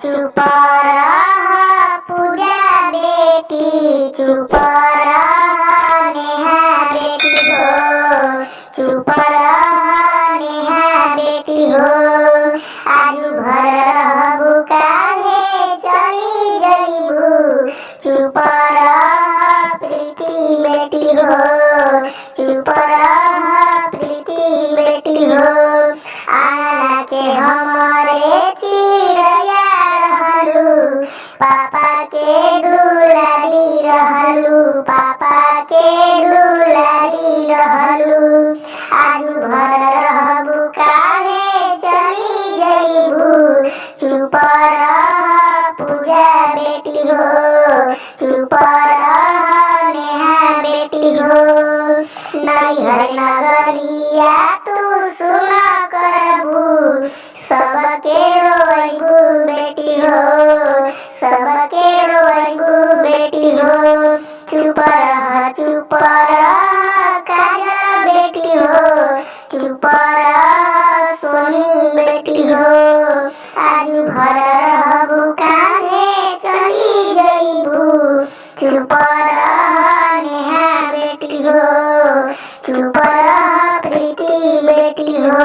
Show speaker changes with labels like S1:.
S1: चुप रह पूजा बेटी, चुप रह नेहा बेटी हो, चुप रह नेहा बेटी हो। आजू भर रहबू काहे चली जइबू, चुप रह प्रीति बेटी हो, चुप रह प्रीति बेटी हो। आला के हमारे चिड़ैया रहलू, पापा के दुलारी रहलू, पापा के दुलारी रहलू। आजू भर रहबू काहे चली जइबू, चुप रह पूजा बेटी हो, चुप रह नेहा बेटी हो। नैहर नगरिया तू सुना करबू, सबके रोइबू बेटी हो, सबके रोइबू बेटी हो। चुप रह काजल बेटी हो, चुप रह सोनी बेटी हो। आजू भर रहबू काहे चली जइबू, चुप रह नेहा बेटी हो, चुप रह प्रीति बेटी हो।